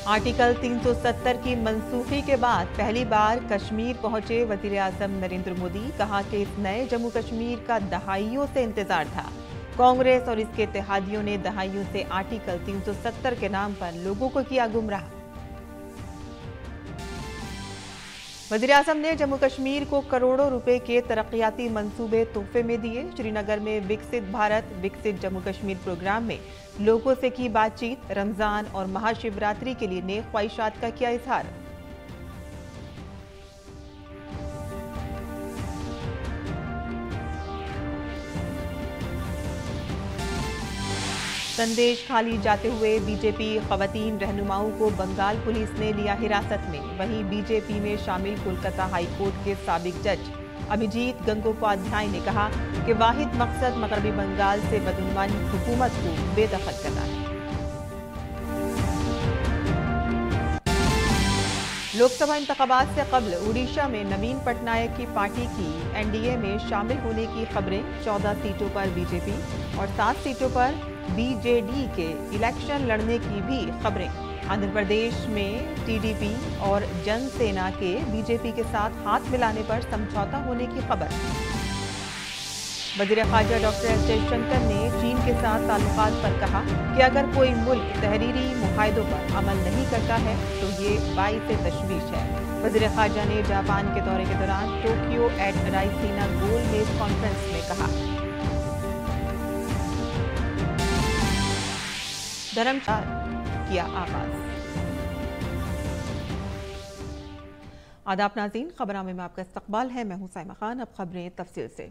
Article 370 की मनसूखी के बाद पहली बार कश्मीर पहुंचे वजीर आजम नरेंद्र मोदी। कहा कि इस नए जम्मू कश्मीर का दहाइयों से इंतजार था। कांग्रेस और इसके इत्तेहादियों ने दहाइयों से आर्टिकल 370 के नाम पर लोगों को किया गुमराह। वजीर आजम ने जम्मू कश्मीर को करोड़ों रुपए के तरक्याती मंसूबे तोहफे में दिए। श्रीनगर में विकसित भारत विकसित जम्मू कश्मीर प्रोग्राम में लोगों से की बातचीत। रमजान और महाशिवरात्रि के लिए नेक ख्वाहिशात का किया इजहार। संदेश खाली जाते हुए बीजेपी खवातीन रहनुमाओं को बंगाल पुलिस ने लिया हिरासत में। वहीं बीजेपी में शामिल कोलकाता हाईकोर्ट के साबिक जज अभिजीत गंगोपाध्याय ने कहा कि वाहिद मकसद मगरबी बंगाल से बदउनवानी हुकूमत को बेदखल करना है। लोकसभा इंतखाबात से कबल उड़ीसा में नवीन पटनायक की पार्टी की एनडीए में शामिल होने की खबरें। 14 सीटों पर बीजेपी और 7 सीटों पर बीजेडी के इलेक्शन लड़ने की भी खबरें। आंध्र प्रदेश में टीडीपी और जनसेना के बीजेपी के साथ हाथ मिलाने पर समझौता होने की खबर। वजीर खारजा डॉक्टर एस जयशंकर ने चीन के साथ ताल्लुकात पर कहा कि अगर कोई मुल्क तहरीरी मुआहदों पर अमल नहीं करता है तो ये बाइस तशवीश है। वजीर खारजा ने जापान के दौरे के दौरान टोक्यो एट राइसीना गोलमेज कॉन्फ्रेंस में कहा। धर्मशाला किया आगाज। आदाब नाज़रीन, खबरनामे में आपका इस्तकबाल है। मैं हूं साइमा खान। अब खबरें तफसील से।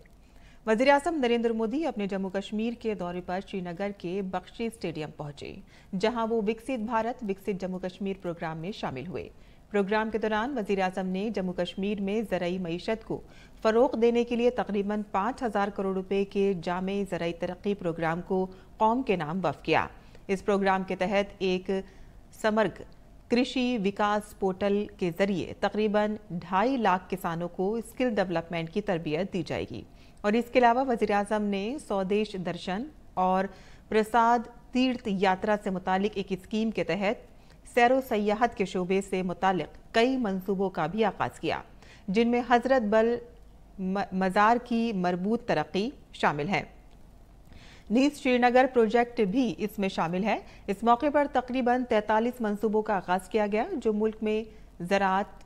वज़ीर आज़म नरेंद्र मोदी अपने जम्मू कश्मीर के दौरे पर श्रीनगर के बख्शी स्टेडियम पहुंचे, जहां वो विकसित भारत विकसित जम्मू कश्मीर प्रोग्राम में शामिल हुए। प्रोग्राम के दौरान वज़ीर आज़म ने जम्मू कश्मीर में ज़राई मईशत को फ़रोग़ देने के लिए तकरीबन 5,000 करोड़ रुपए के जामे ज़राई तरक्की प्रोग्राम को कौम के नाम वफ़ किया। इस प्रोग्राम के तहत एक समग्र कृषि विकास पोर्टल के जरिए तकरीबन 2.5 लाख किसानों को स्किल डेवलपमेंट की तरबियत दी जाएगी। और इसके अलावा वज़ीर आज़म ने स्वदेश दर्शन और प्रसाद तीर्थ यात्रा से मुतालिक एक स्कीम के तहत सैरो सयाहत के शोबे से मुतालिक कई मंसूबों का भी आगाज़ किया, जिनमें हजरत बल मज़ार की मरबूत तरक्की शामिल है। नीज श्रीनगर प्रोजेक्ट भी इसमें शामिल है। इस मौके पर तकरीबन 43 मंसूबों का आगाज़ किया गया, जो मुल्क में ज़राअत,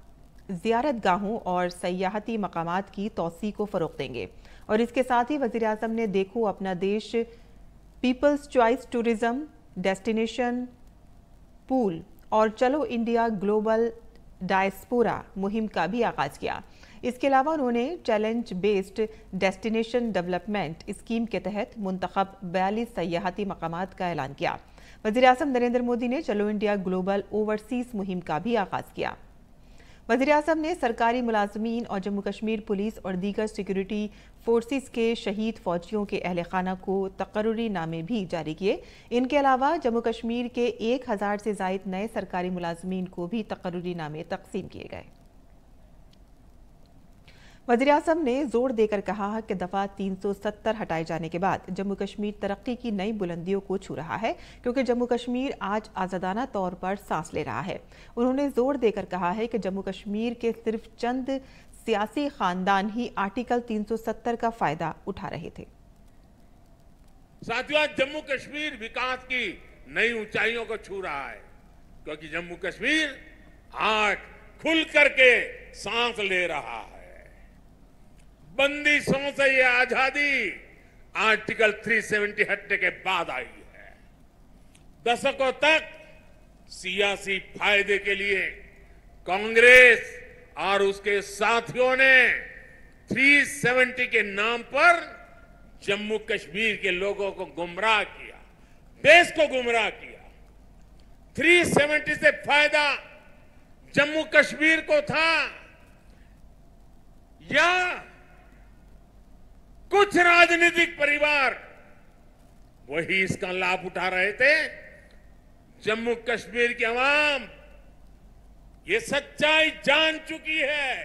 ज़ियारत गाहों और सयाहती मकामात की तौसी को फ़रोग़ देंगे। और इसके साथ ही वज़ीर आज़म ने देखो अपना देश people's choice tourism destination pool और चलो इंडिया ग्लोबल डायस्पोरा मुहिम का भी आगाज़ किया। इसके अलावा उन्होंने challenge based destination development scheme के तहत मुंतखब 42 सयाहती मकामात का ऐलान किया। वज़ीर आज़म नरेंद्र मोदी ने चलो इंडिया ग्लोबल ओवरसीज़ मुहिम का भी आगाज़ किया। वज़ीर आज़म ने सरकारी मुलाजमीन और जम्मू कश्मीर पुलिस और दीगर सिक्योरिटी फोर्सेस के शहीद फौजियों के अहल खाना को तकर्रुरी नामे भी जारी किए। इनके अलावा जम्मू कश्मीर के 1000 से ज़ायद नए सरकारी मुलाजमीन को भी तकर्रुरी नामे तकसीम किए गए। वज़ीर आज़म ने जोर देकर कहा कि दफ़ा 370 हटाए जाने के बाद जम्मू कश्मीर तरक्की की नई बुलंदियों को छू रहा है, क्योंकि जम्मू कश्मीर आज आज़ादाना तौर पर सांस ले रहा है। उन्होंने जोर देकर कहा है कि जम्मू कश्मीर के सिर्फ चंद सियासी खानदान ही आर्टिकल 370 का फायदा उठा रहे थे। साथियों, जम्मू कश्मीर विकास की नई ऊंचाइयों को छू रहा है, क्योंकि जम्मू कश्मीर आज खुल करके सांस ले रहा है। बंदिशों से ये आजादी आर्टिकल 370 हटने के बाद आई है। दशकों तक सियासी फायदे के लिए कांग्रेस और उसके साथियों ने 370 के नाम पर जम्मू कश्मीर के लोगों को गुमराह किया, देश को गुमराह किया। 370 से फायदा जम्मू कश्मीर को था या कुछ राजनीतिक परिवार वही इसका लाभ उठा रहे थे? जम्मू कश्मीर की आवाम ये सच्चाई जान चुकी है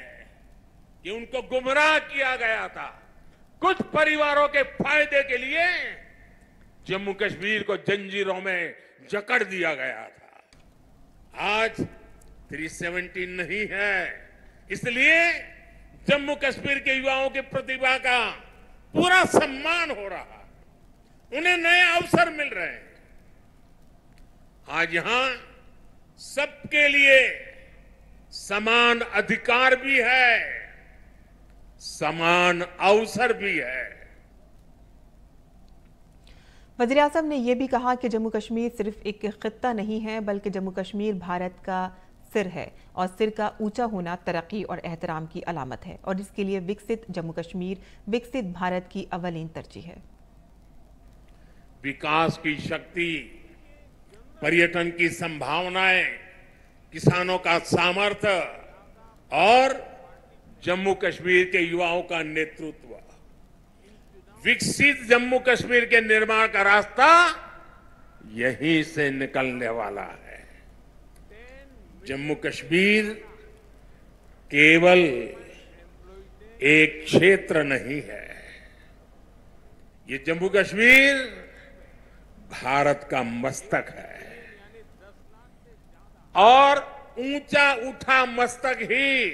कि उनको गुमराह किया गया था। कुछ परिवारों के फायदे के लिए जम्मू कश्मीर को जंजीरों में जकड़ दिया गया था। आज 370 नहीं है। इसलिए जम्मू कश्मीर के युवाओं की प्रतिभा का पूरा सम्मान हो रहा है, उन्हें नए अवसर मिल रहे हैं। आज यहां सबके लिए समान अधिकार भी है, समान अवसर भी है। वज़ीर-ए-आज़म ने यह भी कहा कि जम्मू कश्मीर सिर्फ एक खित्ता नहीं है, बल्कि जम्मू कश्मीर भारत का सिर है और सिर का ऊंचा होना तरक्की और एहतराम की अलामत है और इसके लिए विकसित जम्मू कश्मीर विकसित भारत की अव्वलीन तरजीह है। विकास की शक्ति, पर्यटन की संभावनाएं, किसानों का सामर्थ्य और जम्मू कश्मीर के युवाओं का नेतृत्व, विकसित जम्मू कश्मीर के निर्माण का रास्ता यहीं से निकलने वाला है। जम्मू कश्मीर केवल एक क्षेत्र नहीं है, ये जम्मू कश्मीर भारत का मस्तक है और ऊंचा उठा मस्तक ही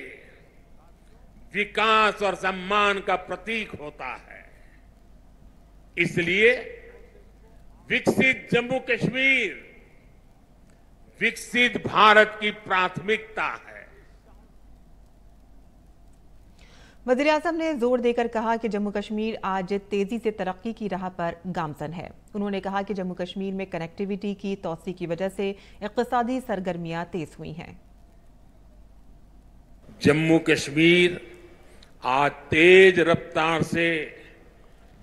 विकास और सम्मान का प्रतीक होता है। इसलिए विकसित जम्मू कश्मीर विकसित भारत की प्राथमिकता है। वज़ीर-ए-आज़म ने जोर देकर कहा कि जम्मू कश्मीर आज तेजी से तरक्की की राह पर गामजन है। उन्होंने कहा कि जम्मू कश्मीर में कनेक्टिविटी की तोसी की वजह से इक़्तिसादी सरगर्मियां तेज हुई हैं। जम्मू कश्मीर आज तेज रफ्तार से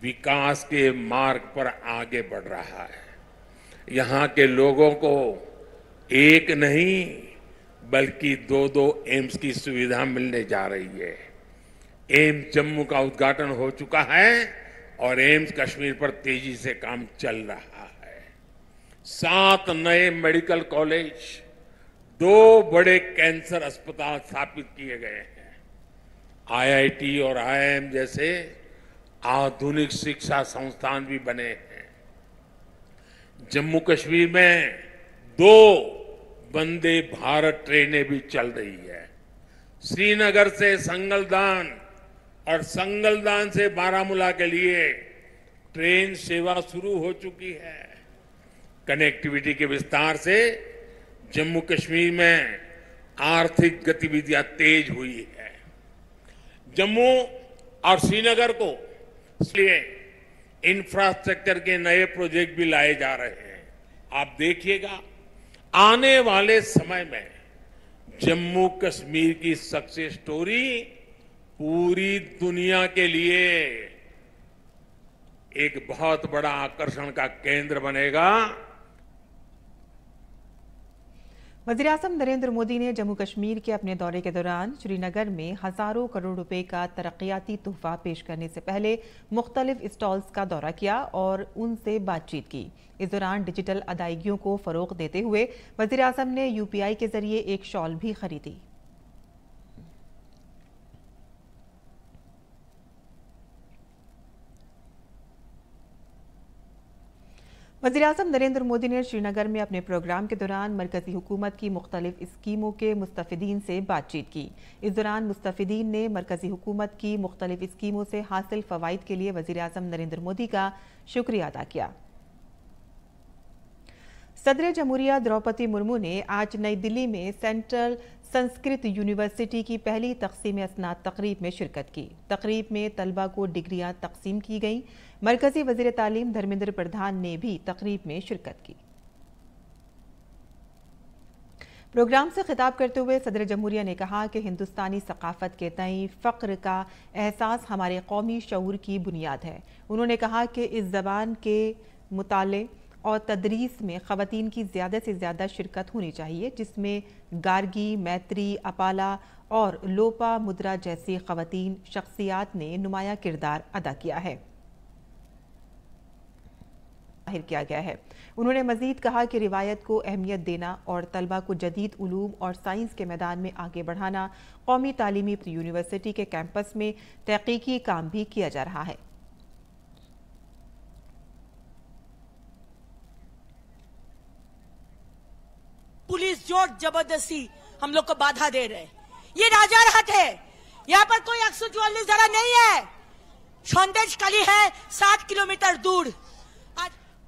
विकास के मार्ग पर आगे बढ़ रहा है। यहां के लोगों को एक नहीं बल्कि दो एम्स की सुविधा मिलने जा रही है। एम्स जम्मू का उद्घाटन हो चुका है और एम्स कश्मीर पर तेजी से काम चल रहा है। 7 नए मेडिकल कॉलेज, 2 बड़े कैंसर अस्पताल स्थापित किए गए हैं। IIT और IIM जैसे आधुनिक शिक्षा संस्थान भी बने हैं। जम्मू कश्मीर में 2 वंदे भारत ट्रेनें भी चल रही है। श्रीनगर से संगलदान और संगलदान से बारामूला के लिए ट्रेन सेवा शुरू हो चुकी है। कनेक्टिविटी के विस्तार से जम्मू कश्मीर में आर्थिक गतिविधियां तेज हुई है। जम्मू और श्रीनगर को इसलिए इंफ्रास्ट्रक्चर के नए प्रोजेक्ट भी लाए जा रहे हैं। आप देखिएगा आने वाले समय में जम्मू कश्मीर की सक्सेस स्टोरी पूरी दुनिया के लिए एक बहुत बड़ा आकर्षण का केंद्र बनेगा। वज़ीर-ए-आज़म नरेंद्र मोदी ने जम्मू कश्मीर के अपने दौरे के दौरान श्रीनगर में हजारों करोड़ रुपए का तरक्याती तोहफा पेश करने से पहले मुख्तलिफ स्टॉल्स का दौरा किया और उनसे बातचीत की। इस दौरान डिजिटल अदायगियों को फरोग देते हुए वज़ीर-ए-आज़म ने UPI के जरिए एक शॉल भी खरीदी। वज़ीर-ए-आज़म नरेंद्र मोदी ने श्रीनगर में अपने प्रोग्राम के दौरान मरकजी हुकूमत की मुख्तलिफ स्कीमों के मुस्तफिदीन से बातचीत की। इस दौरान मुस्तफिदीन ने मरकजी हुकूमत की मुख्तलिफ स्कीमों से हासिल फवाइद के लिए वज़ीर-ए-आज़म नरेंद्र मोदी का शुक्रिया अदा किया। सदर जमहूरिया द्रौपदी मुर्मू ने आज नई दिल्ली में सेंट्रल संस्कृत यूनिवर्सिटी की पहली तकसीम असनाद तकरीब में शिरकत की। तकरीब में तलबा को डिग्रियां तकसीम की गईं। मरकजी वज़ीर तालीम धर्मेंद्र प्रधान ने भी तकरीब में शिरकत की। प्रोग्राम से खिताब करते हुए सदर जमहूरिया ने कहा कि हिंदुस्तानी सकाफत के तई फ़ख्र का एहसास हमारे कौमी शऊर की बुनियाद है। उन्होंने कहा कि इस ज़बान के मुताले और तदरीस में ख़वातीन की ज़्यादा से ज़्यादा शिरकत होनी चाहिए, जिसमें गार्गी, मैत्री, अपाला और लोपा मुद्रा जैसी ख़वातीन शख्सियात ने नुमाया किरदार अदा किया है जाहिर किया गया है। उन्होंने मजीद कहा कि रिवायत को अहमियत देना और तलबा को जदीद उलूम और साइंस के मैदान में आगे बढ़ाना कौमी तालीमी यूनिवर्सिटी के कैंपस में तहकीकी काम भी किया जा रहा है। पुलिस जोर जबरदस्ती हम लोग को बाधा दे रहे। ये राजारहाट है, यहाँ पर कोई 144 धारा नहीं है, सौंदर्य खाली है 7 किलोमीटर दूर।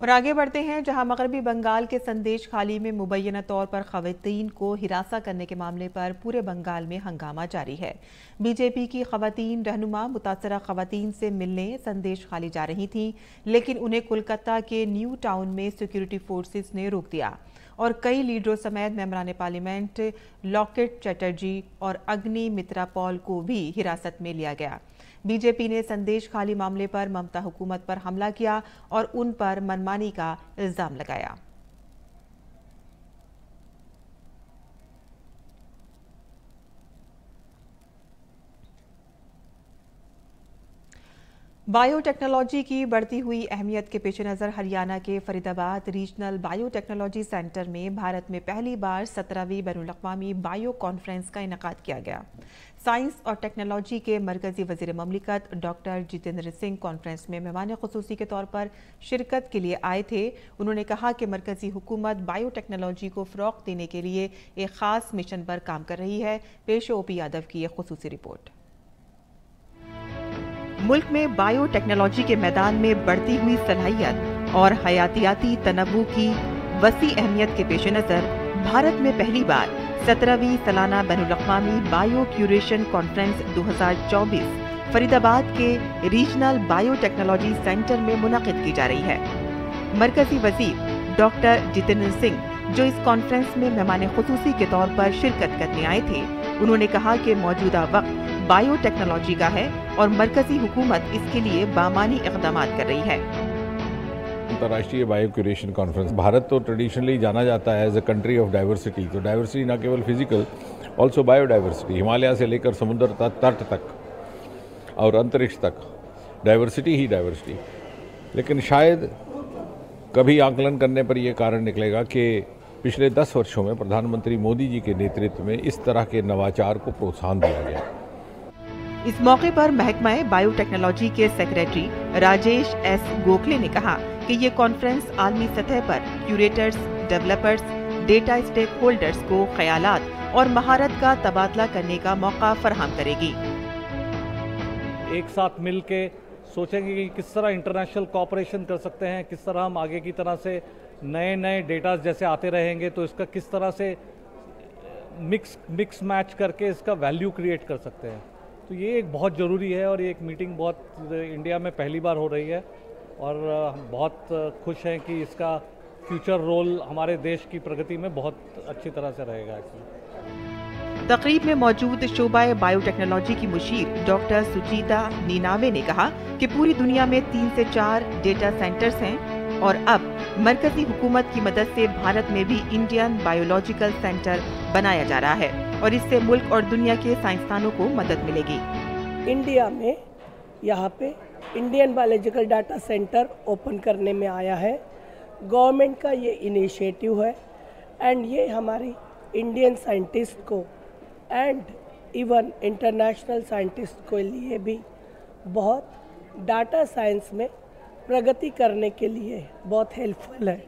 और आगे बढ़ते हैं, जहां मगरबी बंगाल के संदेश खाली में मुबैना तौर पर खवातीन को हिरासा करने के मामले पर पूरे बंगाल में हंगामा जारी है। बीजेपी की खवातीन रहनुमा मुतासरा खवातीन से मिलने संदेश खाली जा रही थीं, लेकिन उन्हें कोलकाता के न्यू टाउन में सिक्योरिटी फोर्सेस ने रोक दिया और कई लीडरों समेत मेंबरान पार्लियामेंट लॉकेट चैटर्जी और अग्नि मित्रा पॉल को भी हिरासत में लिया गया। बीजेपी ने संदेश खाली मामले पर ममता हुकूमत पर हमला किया और उन पर मनमानी का इल्जाम लगाया। बायोटेक्नोलॉजी की बढ़ती हुई अहमियत के पेश नज़र हरियाणा के फरीदाबाद रीजनल बायोटेक्नोलॉजी सेंटर में भारत में पहली बार 17वीं बैनुल-अक़वामी बायो कॉन्फ्रेंस का इनेकाद किया गया। साइंस और टेक्नोलॉजी के मरकजी वज़ीर ममलिकत डॉक्टर जितेंद्र सिंह कॉन्फ्रेंस में मेहमान ख़ुसूसी के तौर पर शिरकत के लिए आए थे। उन्होंने कहा कि मरकजी हुकूमत बायोटेक्नोलॉजी को फ़रोग़ देने के लिए एक ख़ास मिशन पर काम कर रही है। पेश ओपी यादव की एक ख़ुसूसी रिपोर्ट। मुल्क में बायोटेक्नोलॉजी के मैदान में बढ़ती हुई सलाहियत और हयातियाती तनव्वु की वसी अहमियत के पेश नज़र भारत में पहली बार 17वीं सालाना बैनुल-अक़वामी बायो क्यूरेशन कॉन्फ्रेंस 2024 फरीदाबाद के रीजनल बायोटेक्नोलॉजी सेंटर में मुनक़िद की जा रही है। मरकजी वज़ीर डॉक्टर जितेंद्र सिंह, जो इस कॉन्फ्रेंस में मेहमान ख़ुसूसी के तौर पर शिरकत करने आए थे, उन्होंने कहा कि मौजूदा वक्त बायोटेक्नोलॉजी का है और मरकजी हुकूमत इसके लिए बामानी इक़दामात कर रही है। अंतर्राष्ट्रीय बायो क्यूरेशन कॉन्फ्रेंस, भारत तो ट्रेडिशनली जाना जाता है as a country of diversity. तो डाइवर्सिटी न केवल फिजिकल, ऑल्सो बायोडाइवर्सिटी, हिमालय से लेकर समुद्र तट तक और अंतरिक्ष तक डाइवर्सिटी ही डाइवर्सिटी। लेकिन शायद कभी आकलन करने पर यह कारण निकलेगा कि पिछले 10 वर्षों में प्रधानमंत्री मोदी जी के नेतृत्व में इस तरह के नवाचार को प्रोत्साहन दिया गया। इस मौके पर महकमा बायोटेक्नोलॉजी के सेक्रेटरी राजेश एस गोखले ने कहा कि ये कॉन्फ्रेंस आलमी सतह पर curators, developers, data stakeholders को ख्यालात और महारत का तबादला करने का मौका फराहम करेगी। एक साथ मिल के सोचेंगे कि किस तरह इंटरनेशनल कोऑपरेशन कर सकते हैं, किस तरह हम आगे की तरह से नए डेटा जैसे आते रहेंगे तो इसका किस तरह से मिक्स मैच करके इसका वैल्यू क्रिएट कर सकते हैं। तो ये एक बहुत ज़रूरी है और ये एक मीटिंग बहुत इंडिया में पहली बार हो रही है और हम बहुत खुश हैं कि इसका फ्यूचर रोल हमारे देश की प्रगति में बहुत अच्छी तरह से रहेगा। तकरीब में मौजूद शोबा बायोटेक्नोलॉजी की मुशीर डॉक्टर सुजीता नीनावे ने कहा कि पूरी दुनिया में 3 से 4 डेटा सेंटर्स हैं और अब मरकजी हुकूमत की मदद से भारत में भी इंडियन बायोलॉजिकल सेंटर बनाया जा रहा है और इससे मुल्क और दुनिया के साइंसदानों को मदद मिलेगी। इंडिया में यहाँ पे Indian biological data centre open करने में आया है। गवर्नमेंट का ये इनिशिएटिव है एंड ये हमारी इंडियन साइंटिस्ट को एंड इवन इंटरनेशनल साइंटिस्ट के लिए भी बहुत डाटा साइंस में प्रगति करने के लिए बहुत हेल्पफुल है।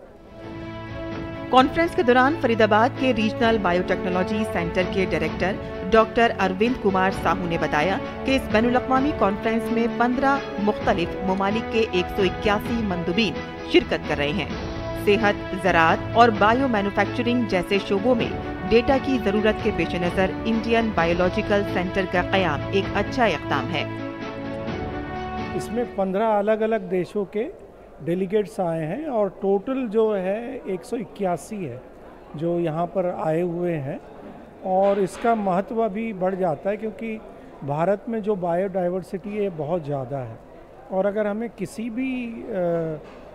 कॉन्फ्रेंस के दौरान फरीदाबाद के रीजनल बायोटेक्नोलॉजी सेंटर के डायरेक्टर डॉक्टर अरविंद कुमार साहू ने बताया कि इस बैनुल-अक़वामी कॉन्फ्रेंस में 15 मुख्तलिफ ममालिक के 181 मंदुबीन शिरकत कर रहे हैं। सेहत, ज़राअत और बायो मैन्युफैक्चरिंग जैसे शोबों में डेटा की जरूरत के पेश नज़र इंडियन बायोलॉजिकल सेंटर का क़याम एक अच्छा इक़दाम है। इसमें 15 अलग अलग देशों के डेलीगेट्स आए हैं और टोटल जो है 181 है जो यहाँ पर आए हुए हैं और इसका महत्व भी बढ़ जाता है क्योंकि भारत में जो बायोडाइवर्सिटी है बहुत ज़्यादा है और अगर हमें किसी भी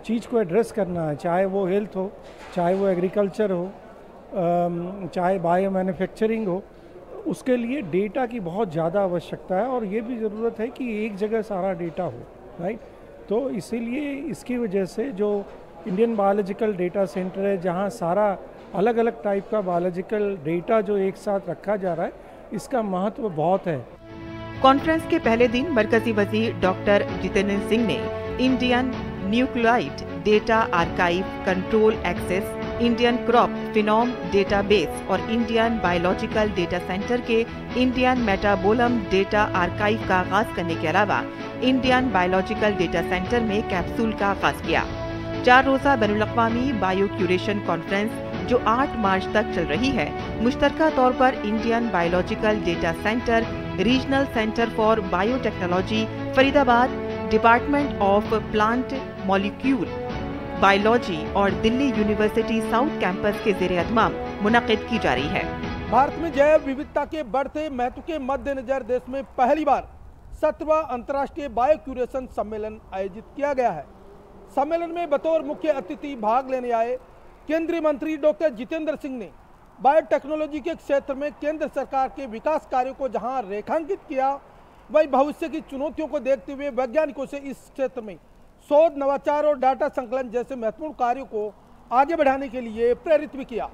चीज़ को एड्रेस करना है, चाहे वो हेल्थ हो, चाहे वो एग्रीकल्चर हो, चाहे बायो मैन्युफैक्चरिंग हो, उसके लिए डेटा की बहुत ज़्यादा आवश्यकता है और ये भी ज़रूरत है कि एक जगह सारा डेटा हो, राइट। तो इसीलिए इसकी वजह से जो इंडियन बायोलॉजिकल डेटा सेंटर है जहाँ सारा अलग अलग टाइप का बायोलॉजिकल डेटा जो एक साथ रखा जा रहा है, इसका महत्व बहुत है। कॉन्फ्रेंस के पहले दिन मरकजी वजीर डॉक्टर जितेंद्र सिंह ने Indian nucleotide data archive control access Indian crop phenome database और इंडियन बायोलॉजिकल डेटा सेंटर के इंडियन मेटाबोलम डेटा आर्काइव का आगाज करने के अलावा इंडियन बायोलॉजिकल डेटा सेंटर में कैप्सूल का आगाज किया। 4 रोजा बैनुल-अक़वामी बायो क्यूरेशन कॉन्फ्रेंस जो 8 मार्च तक चल रही है, मुश्तरका तौर पर Indian biological data centre, regional centre for biotechnology Faridabad, department of plant molecule biology और दिल्ली यूनिवर्सिटी साउथ कैंपस के ज़ेर-ए-एहतमाम मुनक़िद की जा रही है। भारत में जैव विविधता के बढ़ते महत्व के मद्देनजर देश में पहली बार 17वां अंतर्राष्ट्रीय बायो क्यूरेशन सम्मेलन आयोजित किया गया है। सम्मेलन में बतौर मुख्य अतिथि भाग लेने आए केंद्रीय मंत्री डॉक्टर जितेंद्र सिंह ने बायोटेक्नोलॉजी के क्षेत्र में केंद्र सरकार के विकास कार्यों को जहां रेखांकित किया, वहीं भविष्य की चुनौतियों को देखते हुए वैज्ञानिकों से इस क्षेत्र में शोध, नवाचार और डाटा संकलन जैसे महत्वपूर्ण कार्यों को आगे बढ़ाने के लिए प्रेरित भी किया।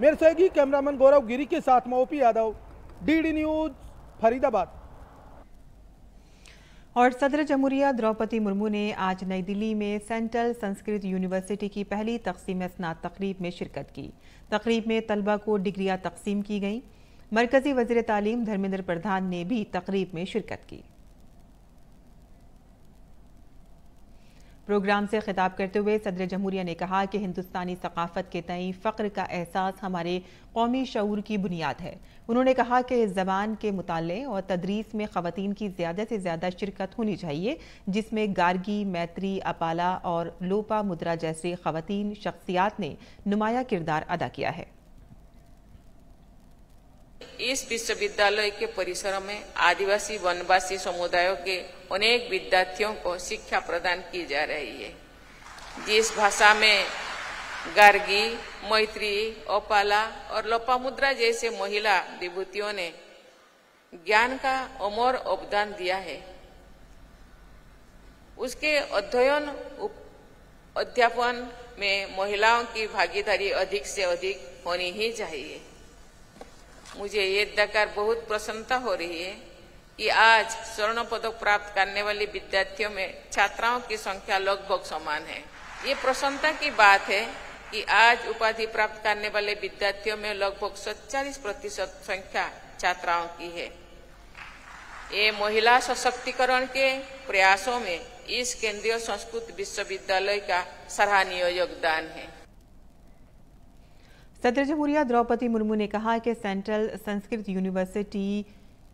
मेरे सहयोगी कैमरामैन गौरव गिरी के साथ मैं OP Yadav, DD news, Faridabad. और सदर जमहूरिया द्रौपदी मुर्मू ने आज नई दिल्ली में सेंट्रल संस्कृत यूनिवर्सिटी की पहली तक़सीम-ए-स्नात तकरीब में शिरकत की। तकरीब में तलबा को डिग्रियां तकसीम की गईं। मरकजी वज़ीर तालीम धर्मेंद्र प्रधान ने भी तकरीब में शिरकत की। प्रोग्राम से खिताब करते हुए सदर जमहूरिया ने कहा कि हिंदुस्तानी सकाफत के तई फ़ख्र का एहसास हमारे कौमी शऊर की बुनियाद है। उन्होंने कहा कि इस ज़बान के मुताले और तदरीस में ख़वातीन की ज़्यादा से ज़्यादा शिरकत होनी चाहिए, जिसमें गार्गी, मैत्री, अपाला और लोपा मुद्रा जैसे ख़वातीन शख्सियात ने नुमाया किरदार अदा किया है। इस विश्वविद्यालय के परिसर में आदिवासी वनवासी समुदायों के अनेक विद्यार्थियों को शिक्षा प्रदान की जा रही है। जिस भाषा में गार्गी, मैत्री, ओपाला और लोपामुद्रा जैसे महिला विभूतियों ने ज्ञान का अमर अवदान दिया है, उसके अध्ययन अध्यापन में महिलाओं की भागीदारी अधिक से अधिक होनी ही चाहिए। मुझे ये देखकर बहुत प्रसन्नता हो रही है कि आज स्वर्ण पदक प्राप्त करने वाले विद्यार्थियों में छात्राओं की संख्या लगभग समान है। ये प्रसन्नता की बात है कि आज उपाधि प्राप्त करने वाले विद्यार्थियों में लगभग 47% संख्या छात्राओं की है। ये महिला सशक्तिकरण के प्रयासों में इस केंद्रीय संस्कृत विश्वविद्यालय का सराहनीय योगदान है। सदर जमहूरिया द्रौपदी मुर्मू ने कहा कि सेंट्रल संस्कृत यूनिवर्सिटी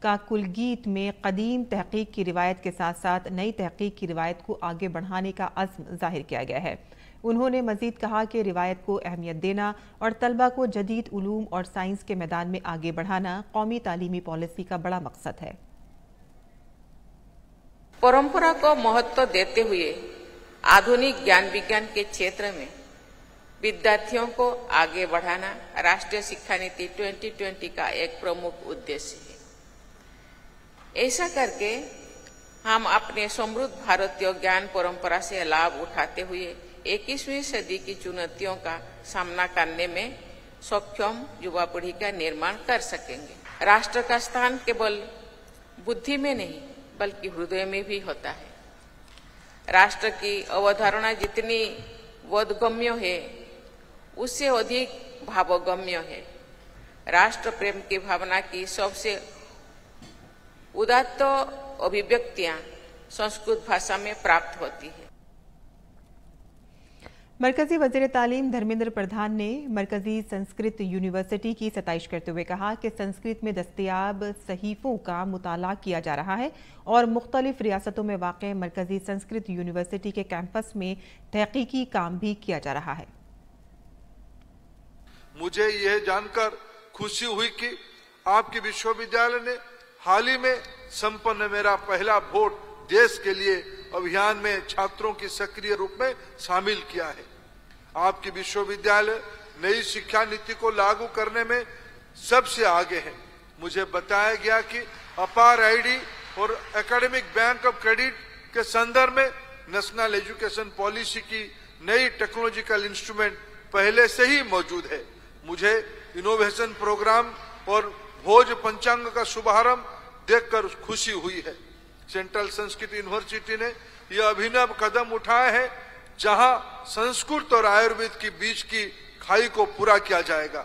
का कुलगीत में कदीम तहकीक की रिवायत के साथ साथ नई तहकीक की रिवायत को आगे बढ़ाने का अज़्म जाहिर किया गया है। उन्होंने मजीद कहा कि रिवायत को अहमियत देना और तलबा को जदीद उलूम और साइंस के मैदान में आगे बढ़ाना कौमी तालीमी पॉलिसी का बड़ा मकसद है। परंपरा को महत्व देते हुए आधुनिक ज्ञान विज्ञान के क्षेत्र में विद्यार्थियों को आगे बढ़ाना राष्ट्रीय शिक्षा नीति 2020 का एक प्रमुख उद्देश्य है। ऐसा करके हम अपने समृद्ध भारतीय ज्ञान परंपरा से लाभ उठाते हुए 21वीं सदी की चुनौतियों का सामना करने में सक्षम युवा पीढ़ी का निर्माण कर सकेंगे। राष्ट्र का स्थान केवल बुद्धि में नहीं बल्कि हृदय में भी होता है। राष्ट्र की अवधारणा जितनी बोधगम्य है उससे अधिक भावगम्य है। राष्ट्र प्रेम की भावना की सबसे उदात्त अभिव्यक्तियां संस्कृत भाषा में प्राप्त होती है। मरकजी वज़ीर तालीम धर्मेंद्र प्रधान ने मरकजी संस्कृत यूनिवर्सिटी की सताइश करते हुए कहा कि संस्कृत में दस्तयाब सहीफों का मुताला किया जा रहा है और मुख्तलिफ रियासतों में वाक़ मरकजी संस्कृत यूनिवर्सिटी के कैंपस में तहकीकी काम भी किया जा रहा है। मुझे यह जानकर खुशी हुई कि आपके विश्वविद्यालय ने हाल ही में संपन्न मेरा पहला वोट देश के लिए अभियान में छात्रों की सक्रिय रूप में शामिल किया है। आपके विश्वविद्यालय नई शिक्षा नीति को लागू करने में सबसे आगे है। मुझे बताया गया कि अपार आईडी और एकेडमिक बैंक ऑफ क्रेडिट के संदर्भ में नेशनल एजुकेशन पॉलिसी की नई टेक्नोलॉजिकल इंस्ट्रूमेंट पहले से ही मौजूद है। मुझे इनोवेशन प्रोग्राम और भोज पंचांग का शुभारंभ देखकर खुशी हुई है। सेंट्रल संस्कृत यूनिवर्सिटी ने यह अभिनव कदम उठाया है जहां संस्कृत और आयुर्वेद के बीच की खाई को पूरा किया जाएगा।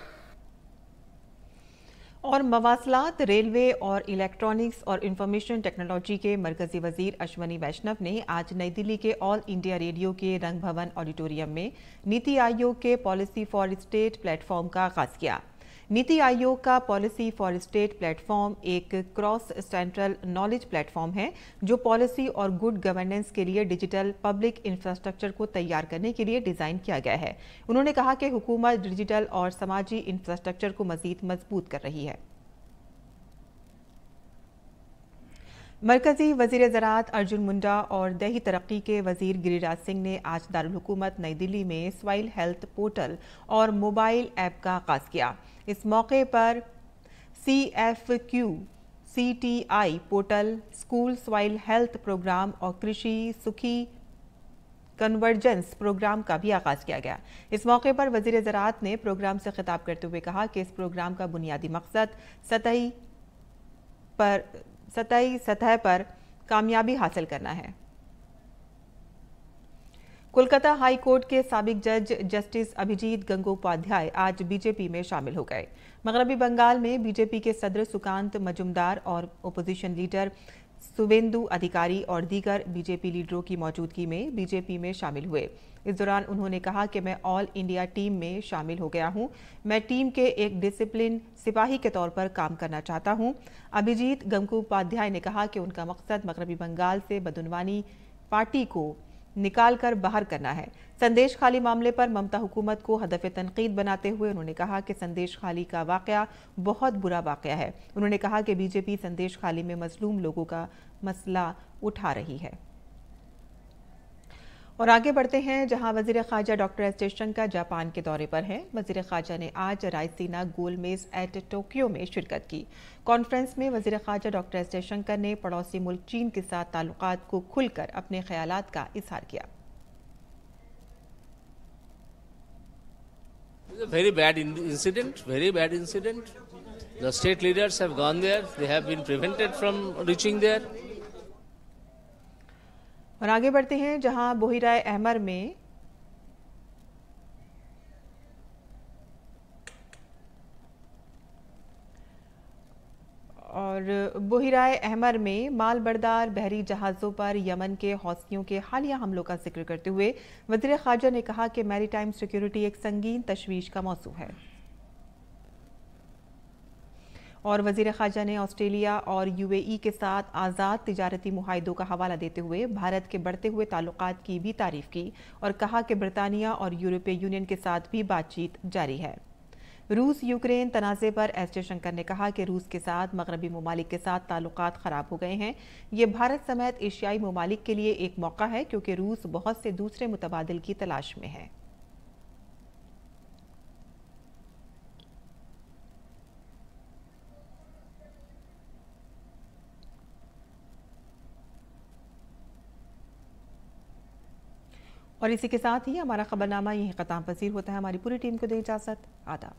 और मवासलात, रेलवे और इलेक्ट्रॉनिक्स और इंफॉर्मेशन टेक्नोलॉजी के मरकजी वजीर अश्वनी वैष्णव ने आज नई दिल्ली के ऑल इंडिया रेडियो के रंग भवन ऑडिटोरियम में नीति आयोग के पॉलिसी फॉर स्टेट प्लेटफॉर्म का आगाज किया। नीति आयोग का पॉलिसी फॉर स्टेट प्लेटफॉर्म एक क्रॉस सेंट्रल नॉलेज प्लेटफॉर्म है जो पॉलिसी और गुड गवर्नेंस के लिए डिजिटल पब्लिक इंफ्रास्ट्रक्चर को तैयार करने के लिए डिजाइन किया गया है। उन्होंने कहा कि हुकूमत डिजिटल और समाजी इंफ्रास्ट्रक्चर को मजीद मजबूत कर रही है। मरकजी वजीर ज़राअत अर्जुन मुंडा और दही तरक्की के वजीर गिरिराज सिंह ने आज दारुल हुकूमत नई दिल्ली में सॉइल हेल्थ पोर्टल और मोबाइल ऐप का आगाज किया। इस मौके पर CFQ CTI portal, school soil health program और कृषि सुखी कन्वर्जेंस प्रोग्राम का भी आगाज किया गया। इस मौके पर वजीर ज़राअत ने प्रोग्राम से खिताब करते हुए कहा कि इस प्रोग्राम का बुनियादी मकसद सतही सतह पर कामयाबी हासिल करना है। कोलकाता हाई कोर्ट के साबिक जज जस्टिस अभिजीत गंगोपाध्याय आज बीजेपी में शामिल हो गए। मगरबी बंगाल में बीजेपी के सदर सुकांत मजुमदार और ओपोजिशन लीडर सुवेंदु अधिकारी और दीगर बीजेपी लीडरों की मौजूदगी में बीजेपी में शामिल हुए। इस दौरान उन्होंने कहा कि मैं ऑल इंडिया टीम में शामिल हो गया हूं। मैं टीम के एक डिसिप्लिन सिपाही के तौर पर काम करना चाहता हूं। अभिजीत गंगोपाध्याय ने कहा कि उनका मकसद मगरबी बंगाल से बदउनवानी पार्टी को निकालकर बाहर करना है। संदेश खाली मामले पर ममता हुकूमत को हदफ तनकीद बनाते हुए उन्होंने कहा कि संदेश खाली का वाकया बहुत बुरा वाकया है। उन्होंने कहा कि बीजेपी संदेश खाली में मजलूम लोगों का मसला उठा रही है। और आगे बढ़ते हैं, जहां वजीर ख़ारजा डॉक्टर एस जयशंकर जापान के दौरे पर हैं। वजीर ख़ारजा ने आज रायसीना गोलमेज एट टोक्यो में शिरकत की। कॉन्फ्रेंस में वजीर ख़ारजा डॉक्टर एस जयशंकर ने पड़ोसी मुल्क चीन के साथ ताल्लुकात को खुलकर अपने ख्यालात का इजहार किया। Very bad incident. The state leaders have gone there. They have been prevented from reaching there. और आगे बढ़ते हैं, जहां बोहिराए अहमर में माल बरदार बहरी जहाज़ों पर यमन के हौसियों के हालिया हमलों का जिक्र करते हुए वज़ीर ख़ारजा ने कहा कि मैरीटाइम सिक्योरिटी एक संगीन तशवीश का मौजू है। और वज़ीर ख़ारजा ने ऑस्ट्रेलिया और UAE के साथ आज़ाद तिजारती मुआहदों का हवाला देते हुए भारत के बढ़ते हुए ताल्लुकात की भी तारीफ़ की और कहा कि ब्रितानिया और यूरोपीय यूनियन के साथ भी बातचीत जारी है। रूस यूक्रेन तनाज़े पर एस जयशंकर ने कहा कि रूस के साथ मगरबी ममालिक के साथ ताल्लुकात ख़राब हो गए हैं। ये भारत समेत एशियाई ममालिक के लिए एक मौका है क्योंकि रूस बहुत से दूसरे मुतबादिल की तलाश में है। और इसी के साथ ही हमारा खबरनामा यहीं ख़त्म पसीर होता है। हमारी पूरी टीम को दे इजाज़त। आदाब।